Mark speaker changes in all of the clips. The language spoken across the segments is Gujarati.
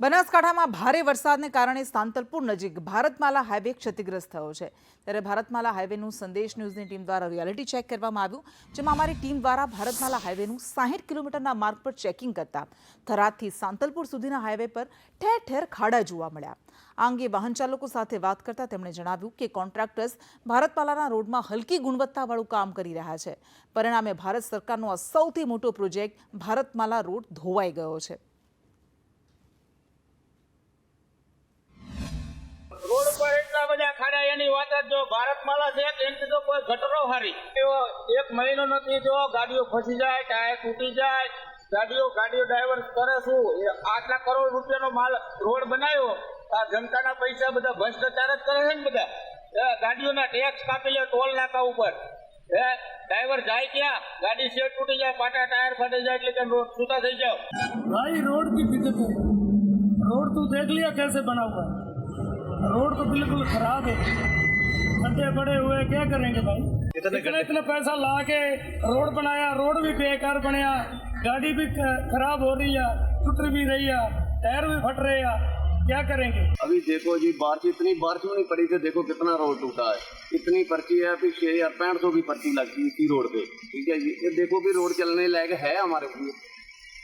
Speaker 1: બનાસકાંઠામાં ભારે વરસાદને કારણે સાંતલપુર નજીક ભારતમાલા હાઈવે ક્ષતિગ્રસ્ત થયો છે। ત્યારે ભારતમાલા હાઈવેનું સંદેશ ન્યૂઝની ટીમ દ્વારા રિયાલિટી ચેક કરવામાં આવ્યું, જેમાં અમારી ટીમ દ્વારા ભારતમાલા હાઈવેનું 60 કિલોમીટરના માર્ગ પર ચેકિંગ કરતા થરાદથી સાંતલપુર સુધીના હાઈવે પર ઠેર ઠેર ખાડા જોવા મળ્યા। આ અંગે વાહન ચાલકો સાથે વાત કરતા તેમણે જણાવ્યું કે કોન્ટ્રાક્ટર્સ ભારતમાલાના રોડમાં હલકી ગુણવત્તાવાળું કામ કરી રહ્યા છે। પરિણામે ભારત સરકારનો આ સૌથી મોટો પ્રોજેક્ટ ભારતમાલા રોડ ધોવાઈ ગયો છે।
Speaker 2: रोड पर इतना बड़ा खाड़ा यानी वाता जो भारतमाला से एंटी तो कोई गटरो हारी एक महीनो नहीं जो गाड़ियों फसी जाए टायर टूटी जाए गाड़ियों ड्राइवर करे शू 8 लाख करोड़ रुपया माल रोड बनायो आ जनता ना पैसा बधा भ्रष्टाचार ज करे छे बधा गाड़ियों ना टैक्स कापी ले टोल नाका ऊपर ड्राइवर जाए क्या गाड़ी सेट टूटी जाए पाटा टायर फटे जाए એટલે કે छूटा થઈ जाओ।
Speaker 3: भाई रोड की दिक्कत है, रोड तो देख लिया कैसे बना हुआ है, रोड तो बिल्कुल खराब है, खड्डे पड़े हुए, क्या करेंगे भाई। इतना पैसा ला के रोड बनाया, रोड भी बेकार बनाया, गाड़ी भी खराब हो रही है, टूट भी रही है, टायर भी फट रहे हैं, क्या करेंगे।
Speaker 4: अभी देखो जी बारिश इतनी बारिश नहीं पड़ी थी, देखो कितना रोड टूटा है, इतनी पर्ची है, अभी 6500 की पर्ची लगती थी रोड पे, ठीक है। ये देखो भी रोड चलने लायक है हमारे लिए,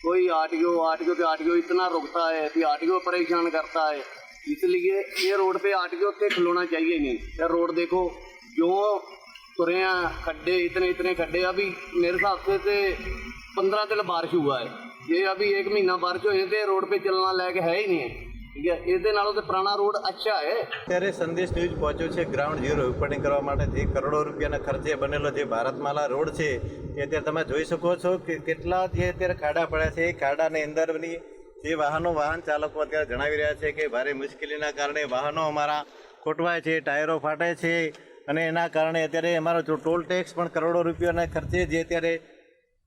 Speaker 4: कोई आरटीओ इतना रुकता है कि आरटीओ परेशान करता है, इसलिए ये रोड पे आरटीओ से खिलौना चाहिए नहीं। यार रोड देखो क्यों तुरे हैं, खड्डे इतने खड्डे, अभी मेरे हिसाब से 15 दिन बारिश हुआ है, ये अभी 1 महीना बारिश हुए थे, रोड पे चलना लायक है ही नहीं है, ठीक है। ये नालों से पुराना रोड अच्छा है।
Speaker 5: ત્યારે સંદેશ ન્યૂઝ પહોંચ્યો છે ગ્રાઉન્ડ ઝીરો રિપોર્ટિંગ કરવા માટે। જે કરોડો રૂપિયાના ખર્ચે બનેલો જે ભારતમાલા રોડ છે એ અત્યારે તમે જોઈ શકો છો કે કેટલા જે અત્યારે ખાડા પડ્યા છે। એ ખાડાની અંદરની જે વાહન ચાલકો અત્યારે જણાવી રહ્યા છે કે ભારે મુશ્કેલીના કારણે વાહનો અમારા ખોટવાય છે, ટાયરો ફાટે છે અને એના કારણે અત્યારે અમારો જો ટોલ ટેક્સ પણ કરોડો રૂપિયાના ખર્ચે જે અત્યારે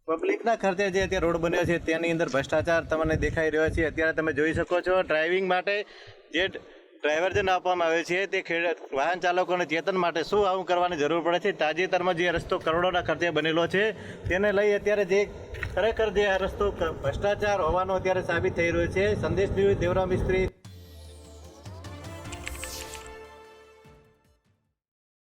Speaker 5: પબ્લિકના ખર્ચે જે અત્યારે રોડ બન્યો છે તેની અંદર ભ્રષ્ટાચાર તમને દેખાઈ રહ્યો છે। અત્યારે તમે જોઈ શકો છો ડ્રાઇવિંગ માટે જે ડ્રાઈવરજન આપવામાં આવે છે તે વાહન ચાલકોને ચેતન માટે શું આવું કરવાની જરૂર પડે છે। તાજેતરમાં જે રસ્તો કરોડોના ખર્ચે બનેલો છે તેને લઈ અત્યારે જે ખરેખર જે આ રસ્તો ભ્રષ્ટાચાર હોવાનો અત્યારે સાબિત થઈ રહ્યો છે। સંદેશ ન્યૂઝ દેવરામ મિસ્ત્રી।